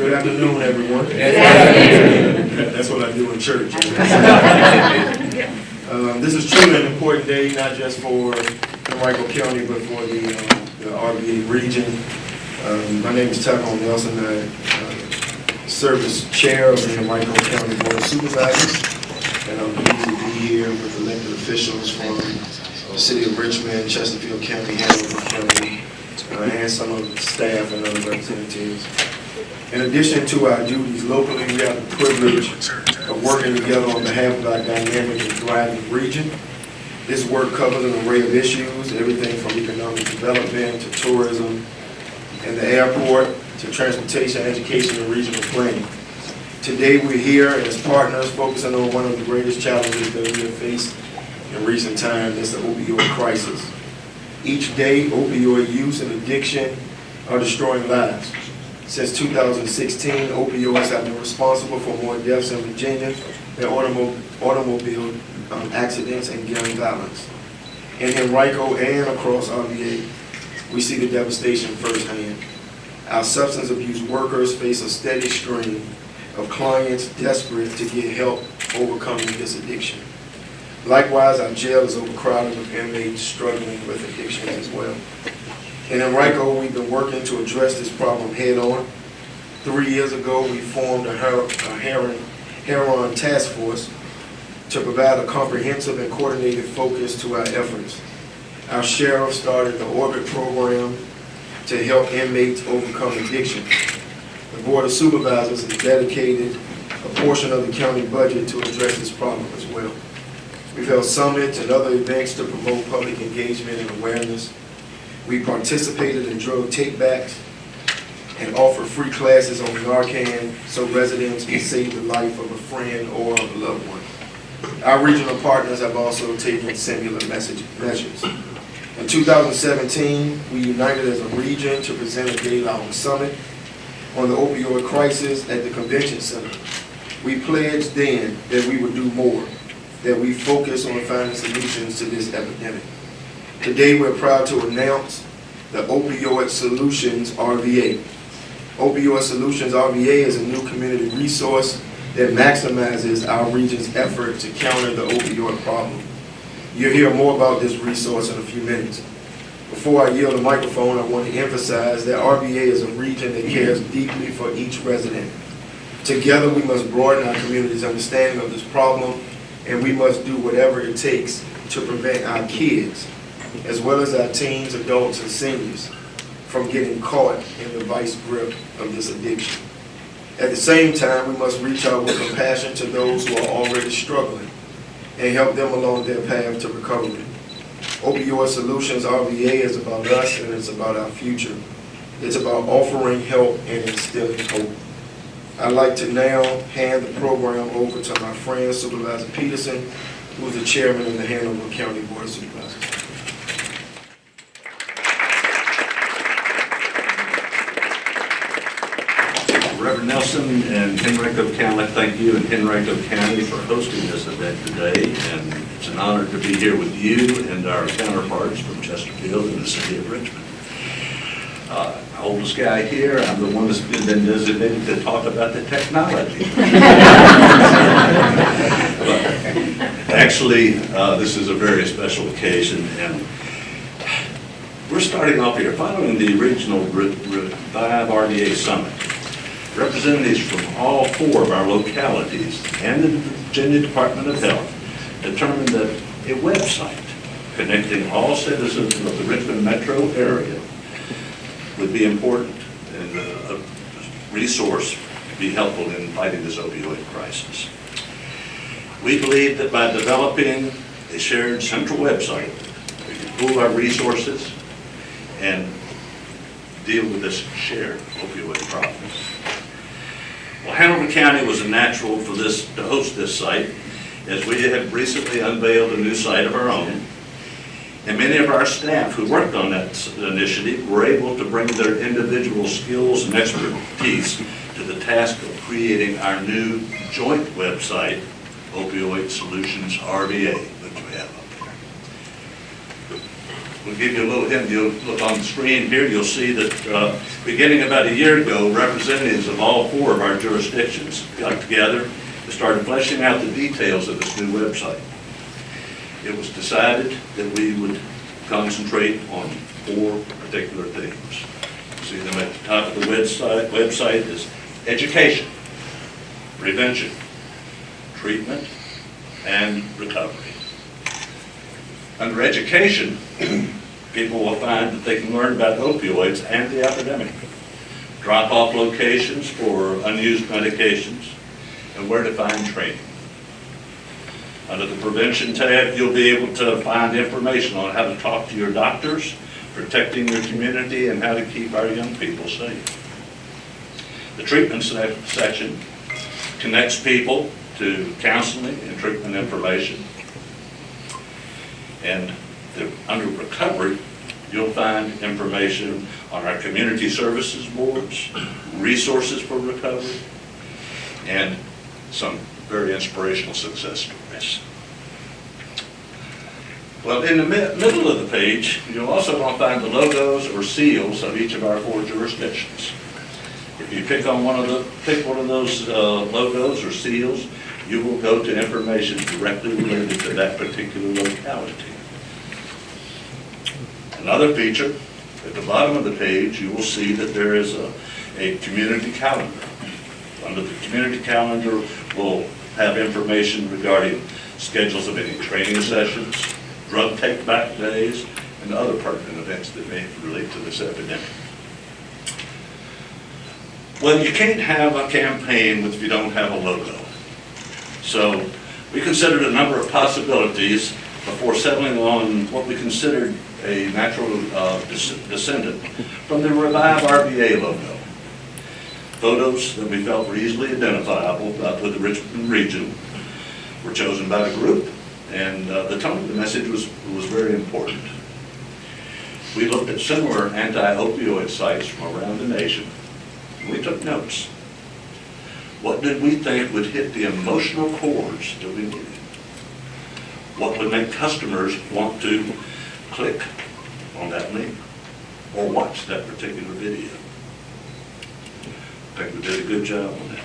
Good afternoon, everyone. That's what I do in church. This is truly an important day, not just for Henrico County, but for the RVA region. My name is Tyrone Nelson. I serve as chair of the Henrico County Board of Supervisors, and I'm pleased to be here with elected officials from the city of Richmond, Chesterfield County, Hanover County, and some of the staff and other representatives. In addition to our duties locally, we have the privilege of working together on behalf of our dynamic and thriving region. This work covers an array of issues, everything from economic development to tourism and the airport to transportation, education, and regional planning. Today we're here as partners focusing on one of the greatest challenges that we have faced in recent times. That's the opioid crisis. Each day, opioid use and addiction are destroying lives. Since 2016, opioids have been responsible for more deaths in Virginia than automobile accidents and gun violence. In Henrico and across RVA, we see the devastation firsthand. Our substance abuse workers face a steady stream of clients desperate to get help overcoming this addiction. Likewise, our jail is overcrowded with inmates struggling with addiction as well. In Henrico, we've been working to address this problem head on. 3 years ago, we formed a heroin task force to provide a comprehensive and coordinated focus to our efforts. Our sheriff started the Orbit program to help inmates overcome addiction. The Board of Supervisors has dedicated a portion of the county budget to address this problem as well. We've held summits and other events to promote public engagement and awareness. We participated in drug take-backs and offer free classes on Narcan so residents can save the life of a friend or of a loved one. Our regional partners have also taken similar measures. In 2017, we united as a region to present a day-long summit on the opioid crisis at the convention center. We pledged then that we would do more, that we focus on finding solutions to this epidemic. Today, we're proud to announce the Opioid Solutions RVA. Opioid Solutions RVA is a new community resource that maximizes our region's effort to counter the opioid problem. You'll hear more about this resource in a few minutes. Before I yield the microphone, I want to emphasize that RVA is a region that cares deeply for each resident. Together, we must broaden our community's understanding of this problem, and we must do whatever it takes to prevent our kids, as well as our teens, adults, and seniors, from getting caught in the vice grip of this addiction. At the same time, we must reach out with compassion to those who are already struggling and help them along their path to recovery. Opioid Solutions RVA is about us and it's about our future. It's about offering help and instilling hope. I'd like to now hand the program over to my friend, Supervisor Peterson, who is the chairman of the Hanover County Board of Supervisors. Reverend Nelson and Henrico County, thank you and Henrico County for hosting this event today, and it's an honor to be here with you and our counterparts from Chesterfield and the city of Richmond. Oldest guy here, I'm the one that's been designated to talk about the technology. But actually, this is a very special occasion, and we're starting off here following the original Revive RVA Summit. Representatives from all 4 of our localities and the Virginia Department of Health determined that a website connecting all citizens of the Richmond metro area would be important and a resource to be helpful in fighting this opioid crisis. We believe that by developing a shared central website, we can pool our resources and deal with this shared opioid problem. Well, Hanover County was a natural for this to host this site, as we have recently unveiled a new site of our own. And many of our staff who worked on that initiative were able to bring their individual skills and expertise to the task of creating our new joint website, Opioid Solutions RVA, which we have up We'll give you a little hint. You'll look on the screen here, you'll see that beginning about a year ago, representatives of all 4 of our jurisdictions got together and started fleshing out the details of this new website. It was decided that we would concentrate on 4 particular things. See them at the top of the website is education, prevention, treatment, and recovery. Under education, people will find that they can learn about opioids and the epidemic, drop-off locations for unused medications, and where to find training. Under the prevention tab, you'll be able to find information on how to talk to your doctors, protecting your community, and how to keep our young people safe. The treatment section connects people to counseling and treatment information. And under recovery, you'll find information on our community services boards, resources for recovery, and some very inspirational success stories. Well, in the middle of the page, you'll also want to find the logos or seals of each of our 4 jurisdictions. If you pick one of those logos or seals, you will go to information directly related to that particular locality. Another feature, at the bottom of the page, you will see that there is a community calendar. Under the community calendar, we'll have information regarding schedules of any training sessions, drug take-back days, and other pertinent events that may relate to this epidemic. Well, you can't have a campaign if you don't have a logo. So we considered a number of possibilities before settling on what we considered a natural descendant from the Revive RVA logo. Photos that we felt were easily identifiable with the Richmond region were chosen by the group, and the tone of the message was very important. We looked at similar anti-opioid sites from around the nation, and we took notes. What did we think would hit the emotional chords that we needed? What would make customers want to click on that link or watch that particular video? I think we did a good job on that.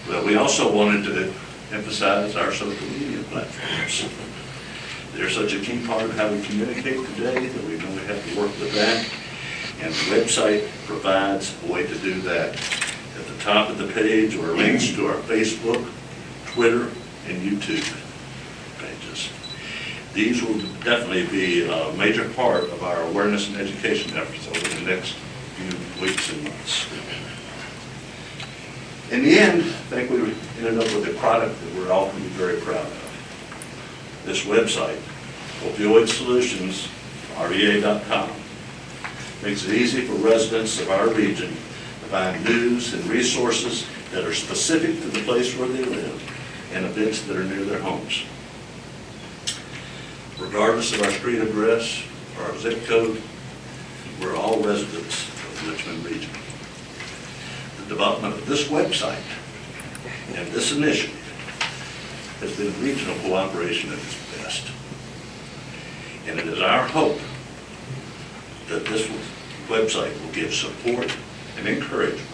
Well, we also wanted to emphasize our social media platforms. They're such a key part of how we communicate today that we know we have to work with that, and the website provides a way to do that. At the top of the page are links to our Facebook, Twitter, and YouTube pages. These will definitely be a major part of our awareness and education efforts over the next few weeks and months. In the end, I think we ended up with a product that we're all going to be very proud of. This website, Opioid Solutions, RVA.com, makes it easy for residents of our region to find news and resources that are specific to the place where they live and events that are near their homes. Regardless of our street address or our zip code, we're all residents of the Richmond region. The development of this website and this initiative has been regional cooperation at its best. And it is our hope that this website will give support and encouragement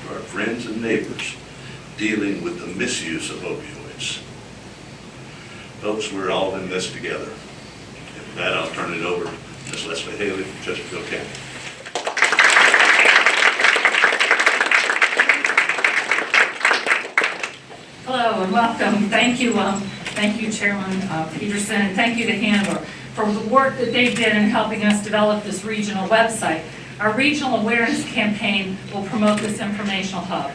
to our friends and neighbors dealing with the misuse of opioids. Folks, we're all in this together. And with that, I'll turn it over to Ms. Leslie Haley from Chesterfield County. Hello and welcome. Thank you, Chairman Peterson, and thank you to Hanover for the work that they did in helping us develop this regional website. Our regional awareness campaign will promote this informational hub.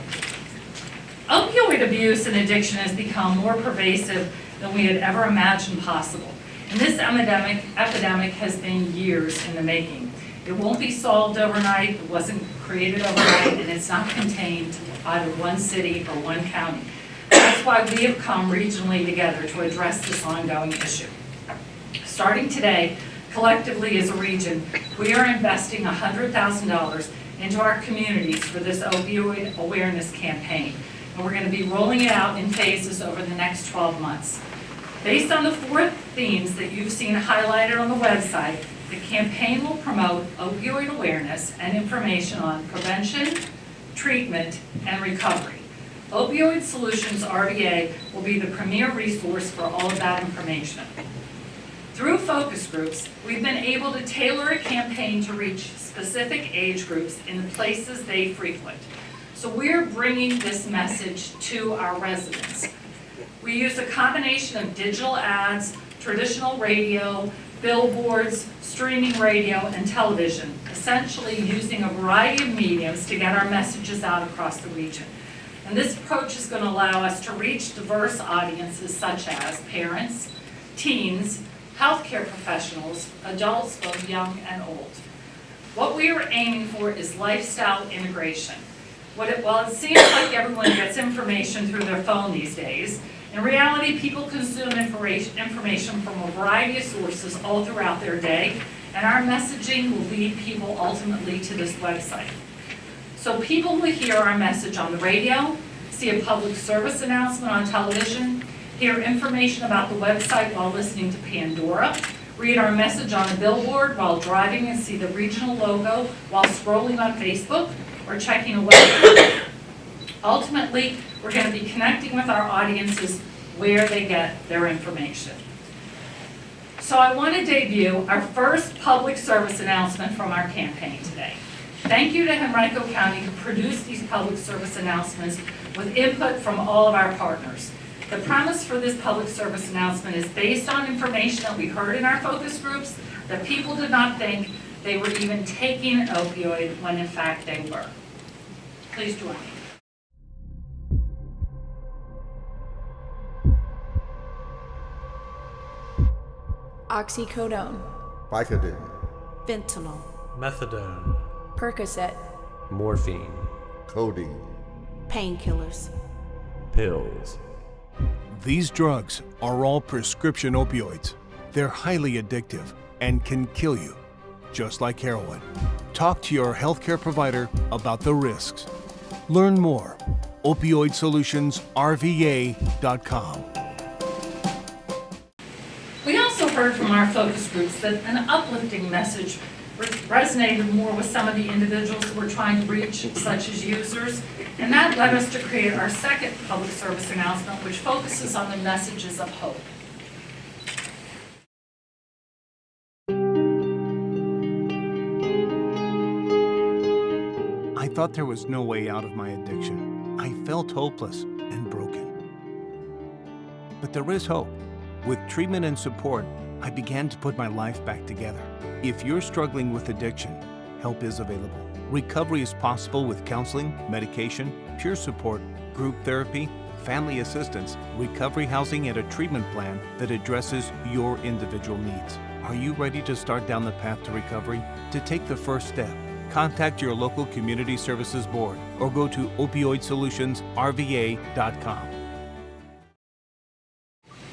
Opioid abuse and addiction has become more pervasive than we had ever imagined possible. And this epidemic has been years in the making. It won't be solved overnight, it wasn't created overnight, and it's not contained to either one city or one county. That's why we have come regionally together to address this ongoing issue. Starting today, collectively as a region, we are investing $100,000 into our communities for this opioid awareness campaign. And we're going to be rolling it out in phases over the next 12 months. Based on the 4 themes that you've seen highlighted on the website, the campaign will promote opioid awareness and information on prevention, treatment, and recovery. Opioid Solutions RVA will be the premier resource for all of that information. Through focus groups, we've been able to tailor a campaign to reach specific age groups in the places they frequent. So we're bringing this message to our residents. We use a combination of digital ads, traditional radio, billboards, streaming radio, and television, essentially using a variety of mediums to get our messages out across the region. And this approach is going to allow us to reach diverse audiences such as parents, teens, healthcare professionals, adults both young and old. What we are aiming for is lifestyle integration. While it seems like everyone gets information through their phone these days, in reality, people consume information from a variety of sources all throughout their day, and our messaging will lead people ultimately to this website. So people will hear our message on the radio, see a public service announcement on television, hear information about the website while listening to Pandora, read our message on a billboard while driving and see the regional logo while scrolling on Facebook or checking a website. Ultimately, we're going to be connecting with our audiences where they get their information. So I want to debut our first public service announcement from our campaign today. Thank you to Henrico County who produced these public service announcements with input from all of our partners. The premise for this public service announcement is based on information that we heard in our focus groups that people did not think they were even taking an opioid when in fact they were. Please join me. Oxycodone, Vicodin, fentanyl, methadone, Percocet, morphine, codeine, painkillers. pills. These drugs are all prescription opioids. They're highly addictive and can kill you, just like heroin. Talk to your healthcare provider about the risks. Learn more. OpioidSolutionsRVA.com. We also heard from our focus groups that an uplifting message resonated more with some of the individuals that we're trying to reach, such as users, and that led us to create our second public service announcement, which focuses on the messages of hope. I thought there was no way out of my addiction. I felt hopeless and broken. But there is hope. With treatment and support, I began to put my life back together. If you're struggling with addiction, help is available. Recovery is possible with counseling, medication, peer support, group therapy, family assistance, recovery housing, and a treatment plan that addresses your individual needs. Are you ready to start down the path to recovery? To take the first step, contact your local community services board or go to opioidsolutionsrva.com.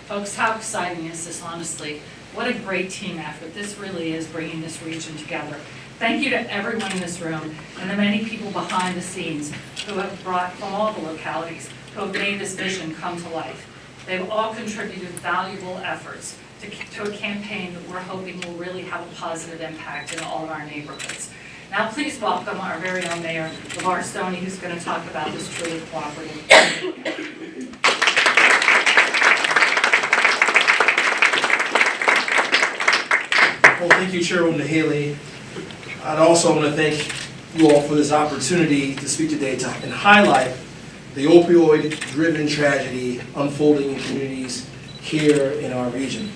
Folks, how exciting is this, honestly? What a great team effort. This really is bringing this region together. Thank you to everyone in this room and the many people behind the scenes who have brought from all the localities, who have made this vision come to life. They've all contributed valuable efforts to a campaign that we're hoping will really have a positive impact in all of our neighborhoods. Now please welcome our very own Mayor, LeVar Stoney, who's going to talk about this truly cooperative. Well, thank you, Chairwoman Haley. I'd also want to thank you all for this opportunity to speak today and highlight the opioid-driven tragedy unfolding in communities here in our region.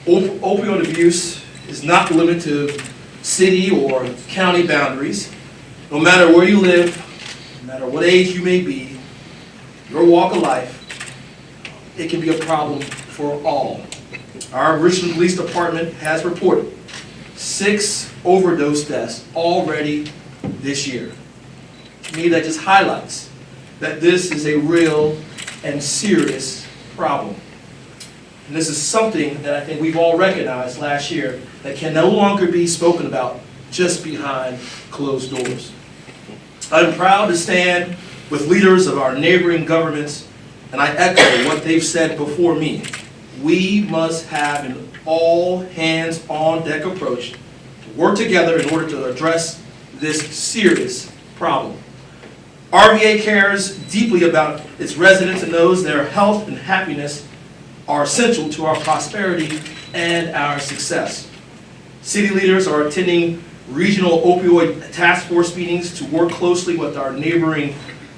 Opioid abuse is not limited to city or county boundaries. No matter where you live, no matter what age you may be, your walk of life, it can be a problem for all. Our Richmond Police Department has reported 6 overdose deaths already this year. To me, that just highlights that this is a real and serious problem. And this is something that I think we've all recognized last year that can no longer be spoken about just behind closed doors. I'm proud to stand with leaders of our neighboring governments, and I echo what they've said before me. we must have an all-hands-on-deck approach to work together in order to address this serious problem. RVA cares deeply about its residents and knows their health and happiness are essential to our prosperity and our success. City leaders are attending regional opioid task force meetings to work closely with our neighboring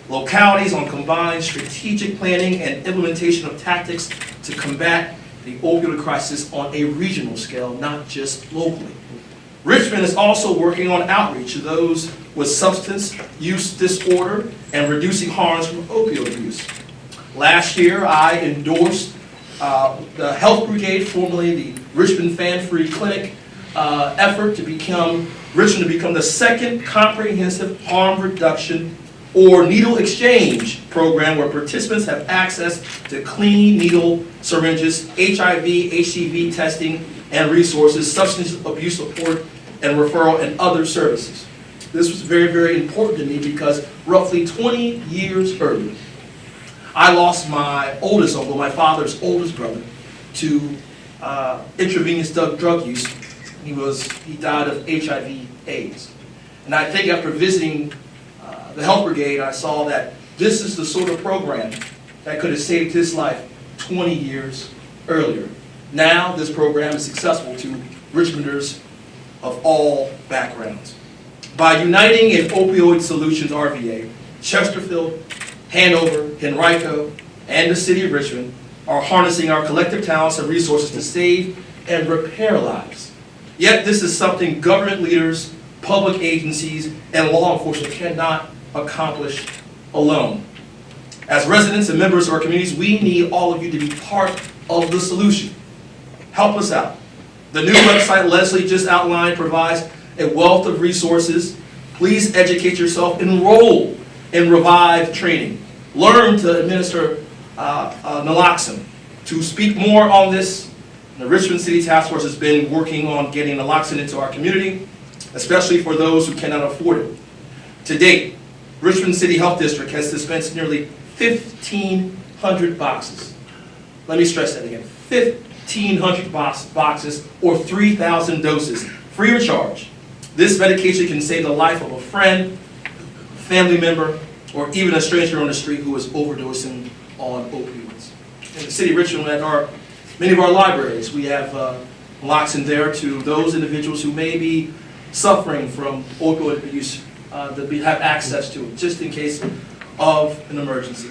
localities on combined strategic planning and implementation of tactics to combat the opioid crisis on a regional scale, not just locally. Richmond is also working on outreach to those with substance use disorder and reducing harms from opioid use. Last year, I endorsed the Health Brigade, formerly the Richmond Fan-Free Clinic, effort to become Richmond to become the second comprehensive harm reduction or needle exchange program where participants have access to clean needle syringes, HIV, HCV testing and resources, substance abuse support and referral, and other services. This was very, very important to me because roughly 20 years earlier, I lost my oldest uncle, my father's oldest brother, to intravenous drug use. He died of HIV/AIDS. And I think after visiting the Health Brigade, I saw that this is the sort of program that could have saved his life 20 years earlier. Now this program is accessible to Richmonders of all backgrounds. By uniting in Opioid Solutions RVA, Chesterfield, Hanover, Henrico, and the City of Richmond are harnessing our collective talents and resources to save and repair lives. Yet this is something government leaders, public agencies, and law enforcement cannot accomplish alone. As residents and members of our communities, we need all of you to be part of the solution. Help us out. The new website Leslie just outlined provides a wealth of resources. Please educate yourself, enroll in Revive training, learn to administer naloxone. To speak more on this, the Richmond City Task Force has been working on getting naloxone into our community, especially for those who cannot afford it. To date, Richmond City Health District has dispensed nearly 1,500 boxes. Let me stress that again, 1,500 boxes or 3,000 doses, free of charge. This medication can save the life of a friend, family member, or even a stranger on the street who is overdosing on opioids. In the city of Richmond, at many of our libraries, we have naloxone there to those individuals who may be suffering from opioid abuse, that we have access to it, just in case of an emergency.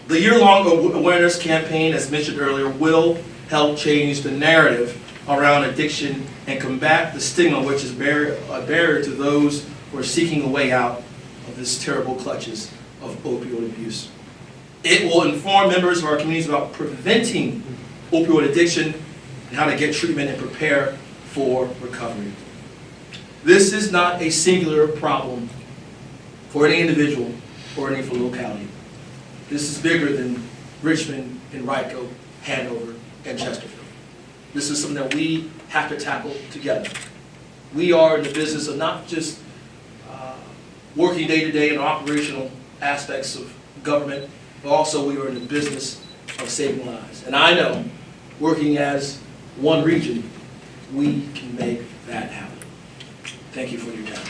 The year-long awareness campaign, as mentioned earlier, will help change the narrative around addiction and combat the stigma which is a barrier to those who are seeking a way out of this terrible clutches of opioid abuse. It will inform members of our communities about preventing opioid addiction and how to get treatment and prepare for recovery. This is not a singular problem for any individual or any locality. This is bigger than Richmond, Henrico, Hanover, and Chesterfield. This is something that we have to tackle together. We are in the business of not just working day to day in operational aspects of government, but also we are in the business of saving lives. And I know, working as one region, we can make that happen. Thank you for your time.